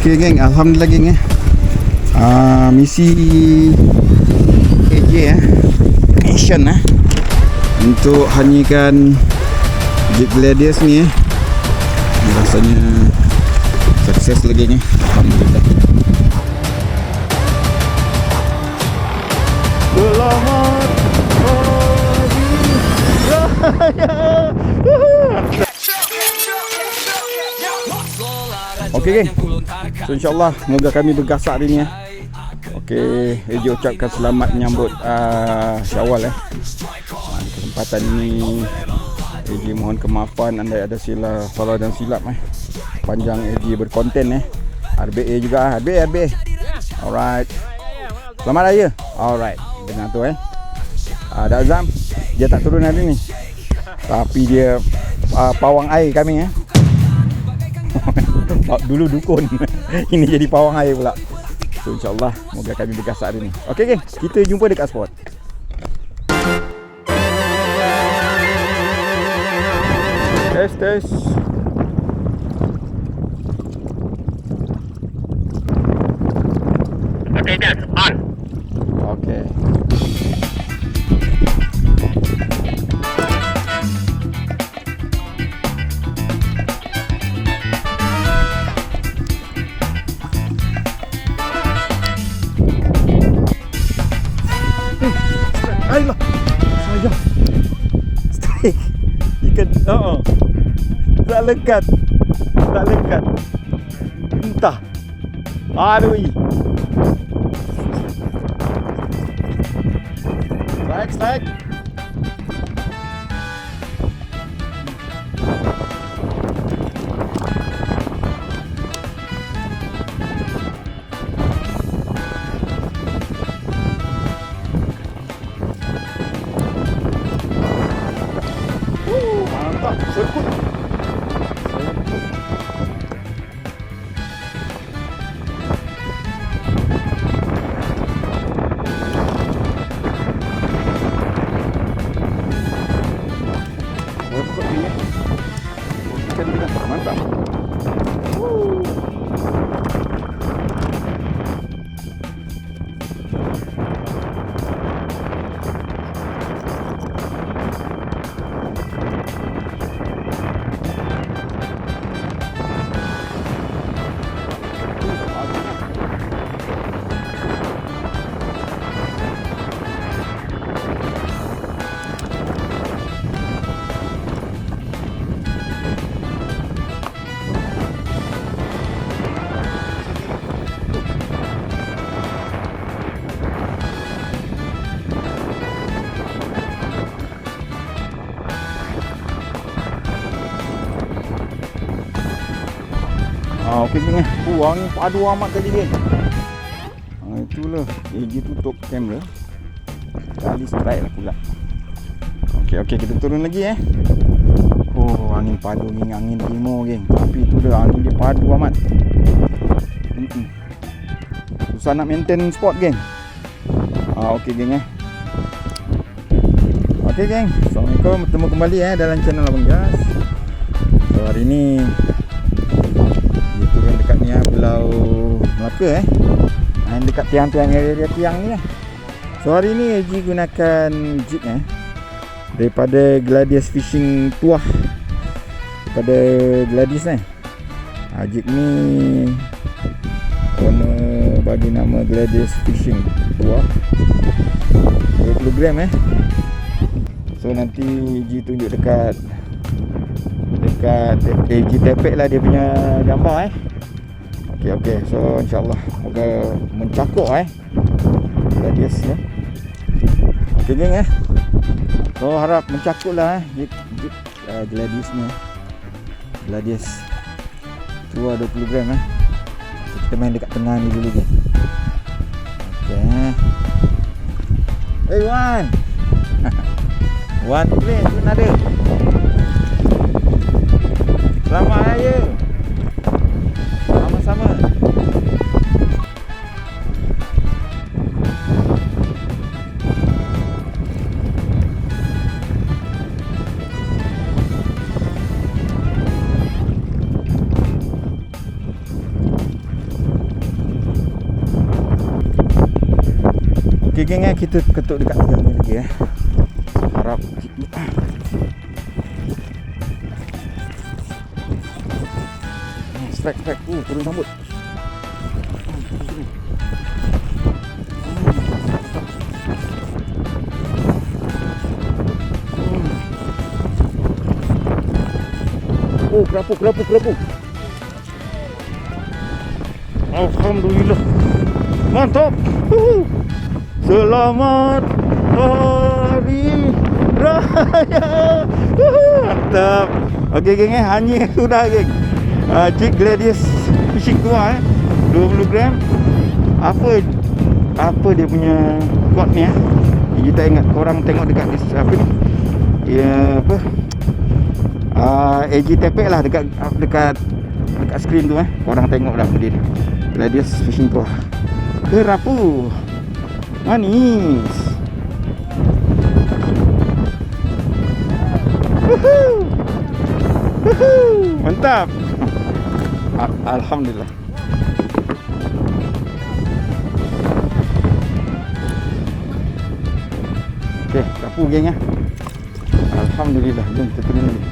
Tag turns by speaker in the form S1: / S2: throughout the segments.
S1: Okey geng, alhamdulillah geng misi AJ mission untuk hanyikan Jeep Gladius ni rasanya sukses lagi alhamdulillah. Selamat okey geng, so insyaAllah semoga kami bergasak hari ni okey, AJ ucapkan selamat menyambut Syawal di kesempatan ini AJ mohon kemaafan andai ada salah dan silap panjang AJ berkonten RBA juga RBA alright, selamat raya. Alright, dengar tu ada Azam, dia tak turun hari ni tapi dia pawang air kami dulu dukun ini jadi pawang air pula. So insyaAllah semoga kami bergasak hari ni. Okey geng, kita jumpa dekat spot. Test
S2: Okay, that's on.
S1: Okay. Ayolah. Sayang. Strike. Ikan. Tak lekat. Entah. Aduh. Strike. Mantap, serkut. Mantap. Okey geng angin padu amat tadi geng. Itulah AJ tutup kamera. Kali strike lah pula. Okey kita turun lagi angin padu geng, angin timur geng. Tapi tu dah angin dia padu amat. Susah nak maintain spot geng. Okey geng Okey geng, Assalamualaikum, bertemu kembali dalam channel Abang Jas. So hari ni turun dekat ni Pulau Melaka dekat tiang-tiang area tiang ni So hari ni AJ gunakan Jeep daripada Gladius Fishing Tuah, daripada Gladius Jeep ni owner bagi nama Gladius Fishing Tuah, 20 gram So nanti AJ tunjuk dekat AJ tepek lah dia punya gambar Okey, so insyaAllah moga mencakup Gladius Okey geng so harap mencakup lah Jeep Gladius ni Gladius Tua 20 gram so, kita main dekat tengah ni dulu geng. Okey hey Wan Wan play pun ada. Selamat Raya. Sama-sama. Okey geng, kita ketuk dekat tiang ni lagi harap strike turun sambut. Oh, kerapu. Alhamdulillah. Mantap. Selamat Hari Raya. Mantap. Okey geng, hanya sudah geng. Jig Gladius fishing tua 20 gram. Apa dia punya kod ni Kita ingat korang tengok dekat apa ni? Ya apa? AG tepek lah dekat skrin tu Korang tengok dah dia. Gladius fishing tua. Kerapu. Manis. Mantap. Alhamdulillah. Okey, kerapu geng Alhamdulillah. Jom kita turun lagi.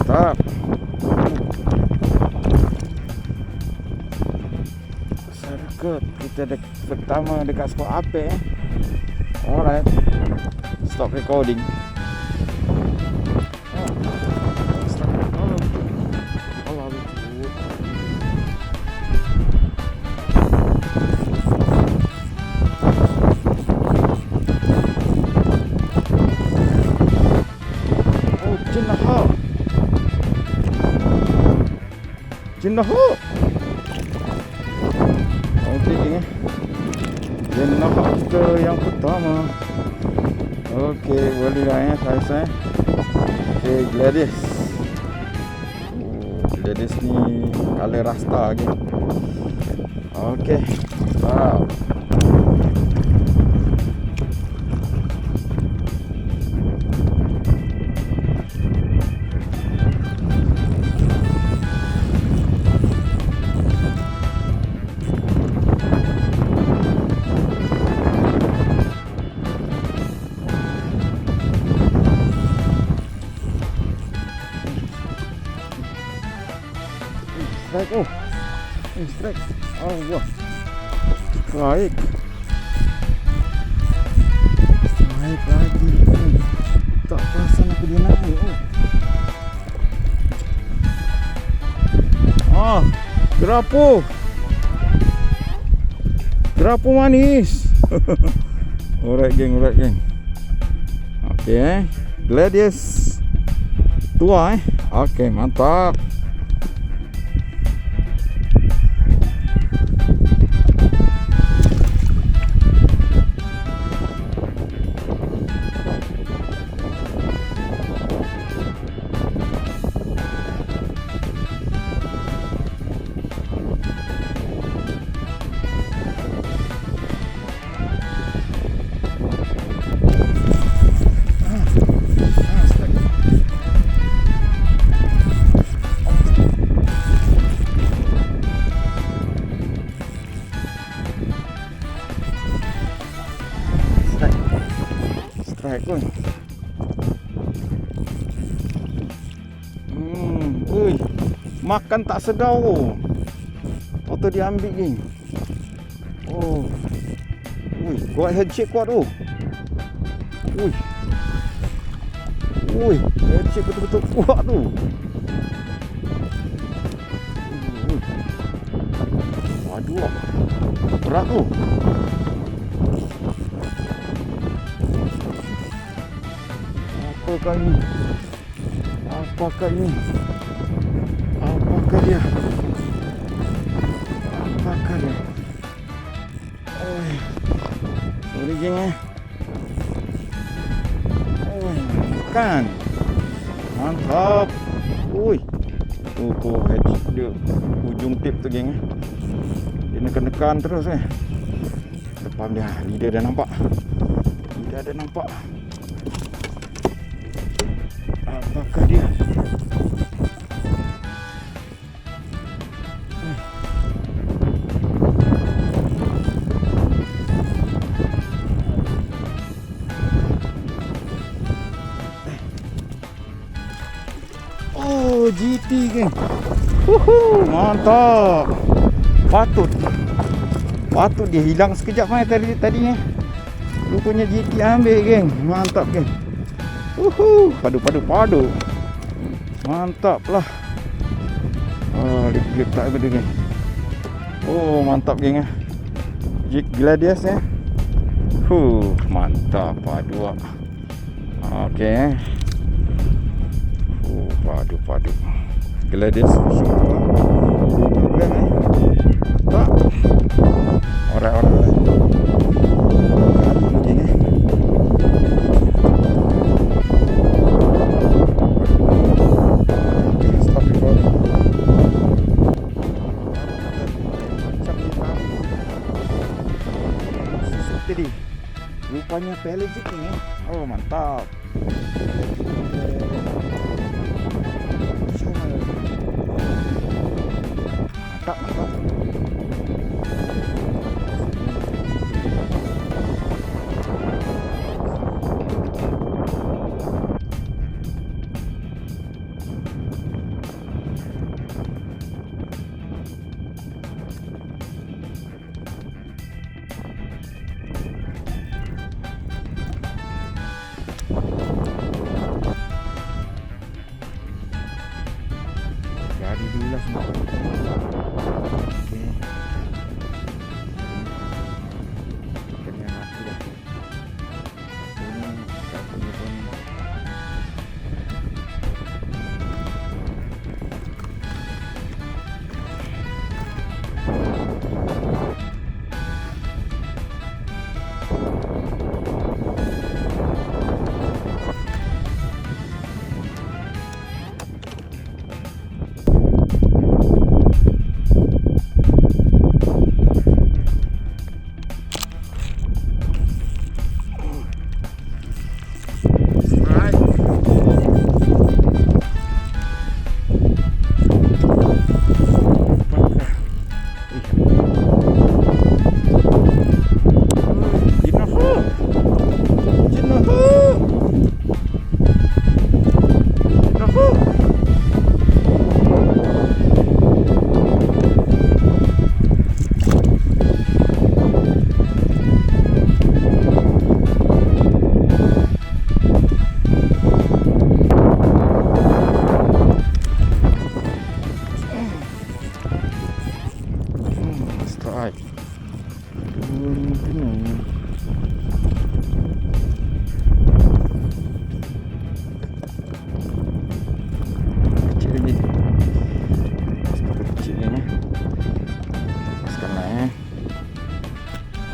S1: Mantap. Serkut. Kita pertama dekat spot api Alright. Stop recording. Jenah. Okey geng. Jenah kita yang pertama. Okey, boleh dah saya. Okey, Gladius. Gladius ni color rasta geng. Okey. Wow. Strike. Oh, wah. Strike lagi. Tak perasan aku dia naik. Kerapu manis. Alright geng. Okay, Gladius tua Okay, mantap. Strike pun. Makan tak sedar. Motor dia ambil geng. Oh. Ui, kuat headshake kuat tu. Ui. Ui, headshake betul-betul kuat tu. Waduh. Berat tu. Apakah ini? Apakah ini? Apakah dia? Apakah dia? Oh, sorry geng Oh, bukan. Mantap. Ui. Oh, head dia ujung tip tu geng Dia nekan-nekan terus Depan dia, lidah dah nampak. Lidah dah nampak. Apakah dia? Oh, GT geng. Mantap. Patut dia hilang sekejap tadi Rupanya GT ambil geng. Mantap geng. Padu. Mantap lah. Lip tak benda geng. Oh, mantap geng Jig Gladius mantap padu. Okey. Padu. Gladius fishing program tak. Alright. Tadi rupanya pelagic ni. Oh, mantap. Mantap. Jadi dulu lah semua. Okey. Kena mati dah. Ini tak punya pun.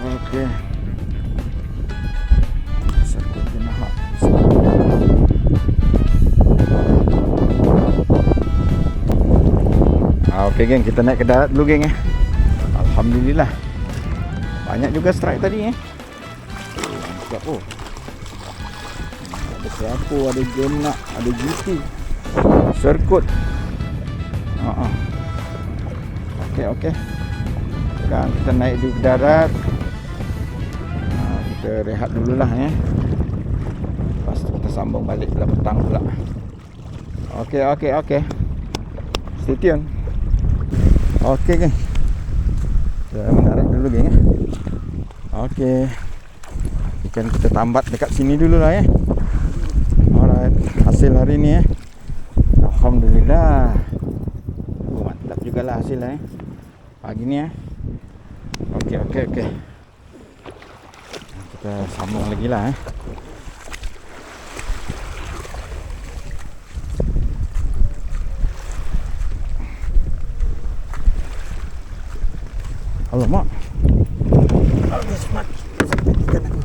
S1: Okey. Sakut jenahak. Okey geng, kita naik ke darat dulu geng Alhamdulillah. Banyak juga strike tadi Mantap Ada kerapu, ada genak, ada GT, serkut. Okey. Sekarang kita naik di darat. Kita rehat dululah Lepas tu kita sambung balik ke petang pula. Okey. Stay tune. Okey geng. Kita mendarat dulu geng. Okey. Ikan kita tambat dekat sini dulu lah ya. Alright, hasil hari ni alhamdulillah. Mantap jugalah hasil pagi ni Okey. Kita sambung lagi lah Alamak. Habis mati ikan aku.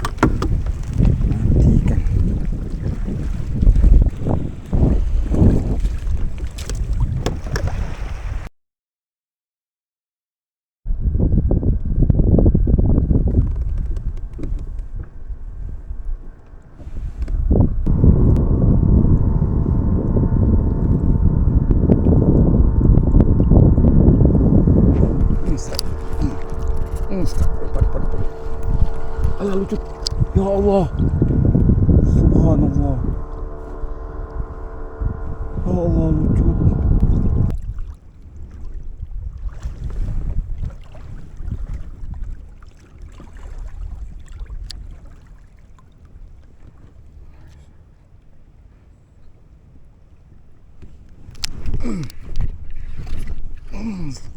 S1: Mati ikan. Alah lucu. Ya Allah. Subhanallah. Ya Allah lucu.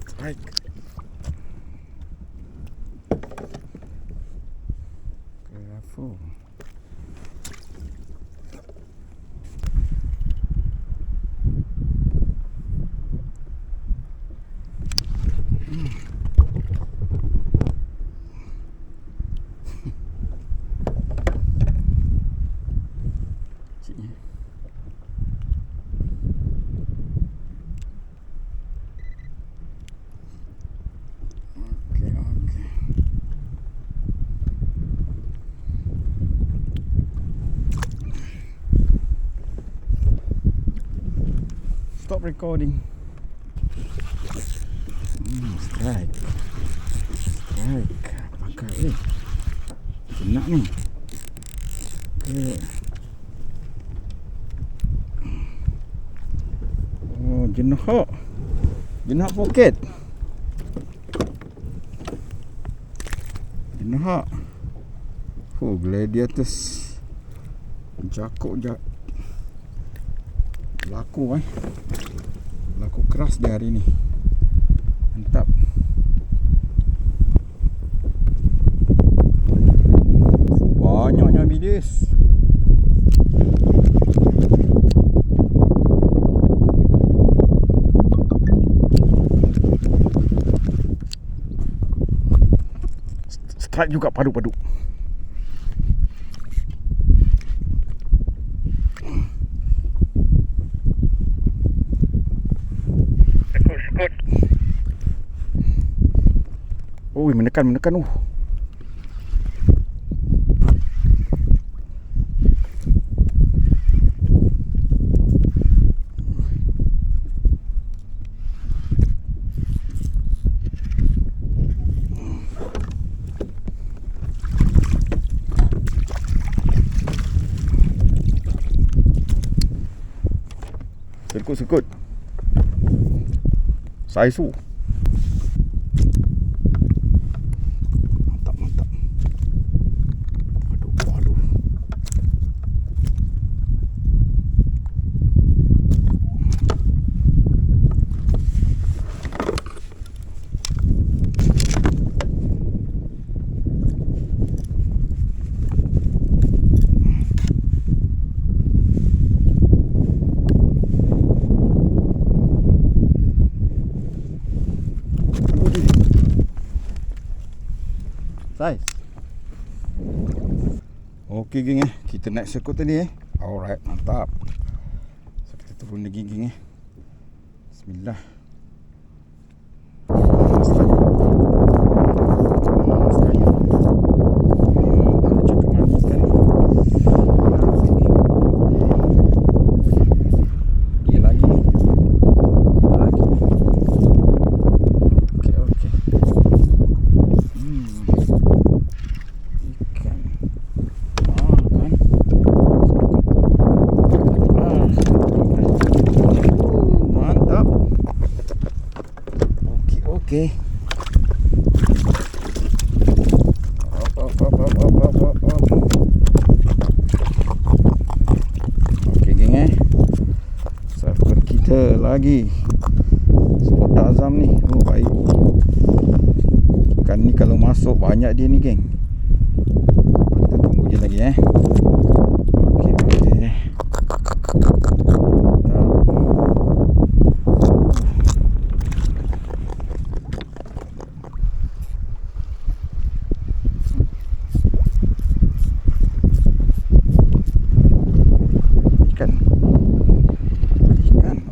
S1: Strike. Careful. Stop recording. Strike. Pakai jenak ni. Okay. Oh, jenak poket. Jenak. Oh, gladiators. Jakuk. Laku laku keras dia hari ni. Mantap. Banyaknya bidis. Strike juga padu-padu. Oh, menekan. Sekut. Saisu. Mantap. Aduh. Size. Okey geng kita naik sekut tadi Alright, mantap. So kita turun lagi geng Bismillah. Okey. meter lagi. Spot Azam ni. Oh, baik. Ikan ni kalau masuk banyak dia ni, geng. Kita tunggu je lagi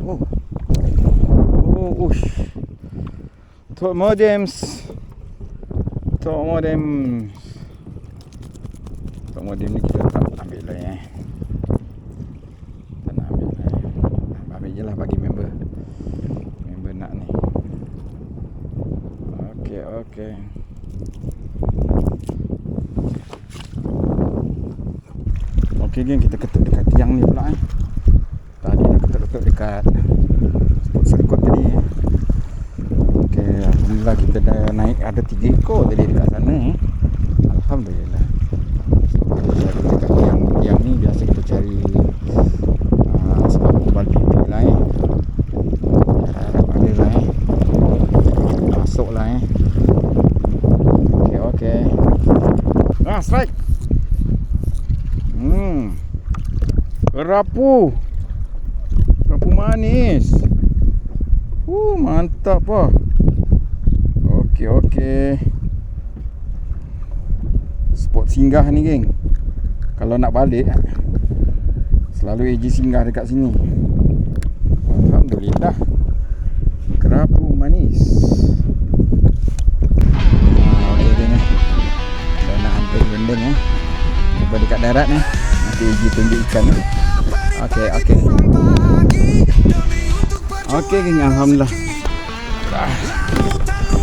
S1: Okey. Tok modems ni kita tak ambil lah tak nak ambil lah. Ambil je lah bagi member nak ni. Okey. Okey geng, kita ketuk dekat tiang ni pula Tadi dah ketuk dekat spot serkut tadi Alhamdulillah kita dah naik ada 3 ekor tadi dekat sana Alhamdulillah. So kita cari dekat tiang ni biasa kita cari sebab kubal pipi lah harap ada lah masuk lah Okey. Strike. Kerapu manis. Mantap lah. Okey. Spot singgah ni geng. Kalau nak balik selalu AG singgah dekat sini. Alhamdulillah. Kerapu manis. Okey geng. Dah nak hampir bendeng Cuba dekat darat nanti AG tunjuk ikan Okey geng, alhamdulillah.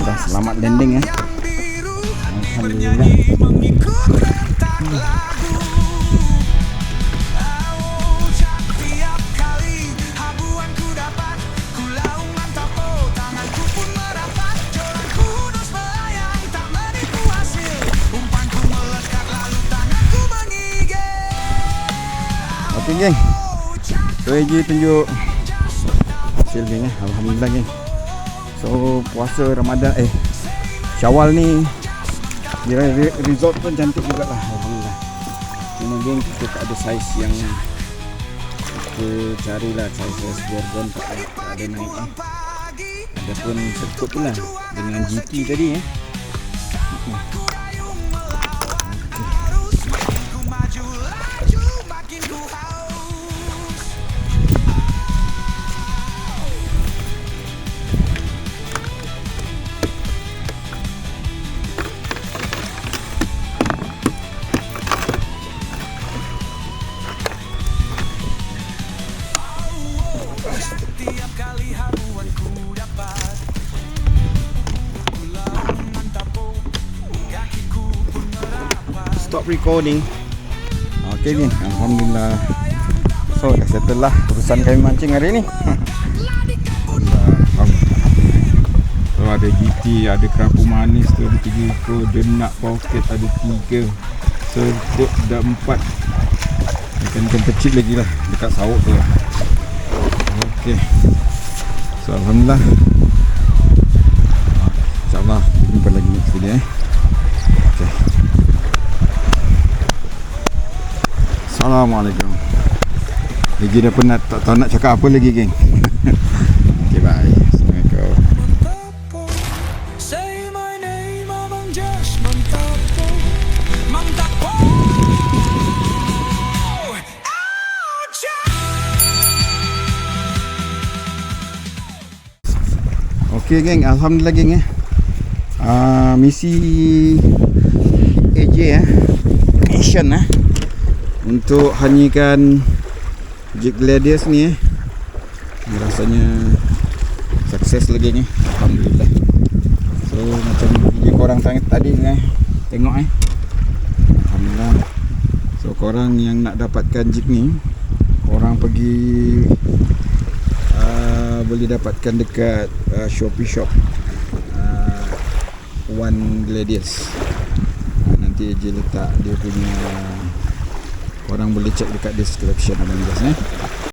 S1: Dah selamat landing Alhamdulillah. Okey geng. So AG tunjuk hasil geng Alhamdulillah geng. So puasa Ramadan Syawal ni kira resort pun cantik juga lah. Alhamdulillah. Cuma geng kita tak ada saiz yang kita carilah saiz Gorgon tak ada naik Ada pun serkut pula dengan GT tadi Stop recording. Okey ni, alhamdulillah. So dah settle lah urusan kami mancing hari ni. So ada GT, ada kerapu manis tu ada 3 ekor, denak poket ada 3, serkut dah 4. Ikan-ikan kecil lagi lah dekat sawuk tu lah. Okey. So alhamdulillah. InsyaAllah jumpa lagi next video Okay. Assalamualaikum. Lagi dah penat, tak tahu nak cakap apa lagi geng. Okay, bye. Assalamualaikum. Okay geng, alhamdulillah geng misi AJ mission untuk hanyikan jig gladius ni rasanya sukses lagi ni, alhamdulillah. So macam video korang tadi tengok alhamdulillah. So korang yang nak dapatkan jig ni, korang pergi boleh dapatkan dekat Shopee Shop One Gladius. Nanti je letak dia punya, korang boleh check dekat description abang guys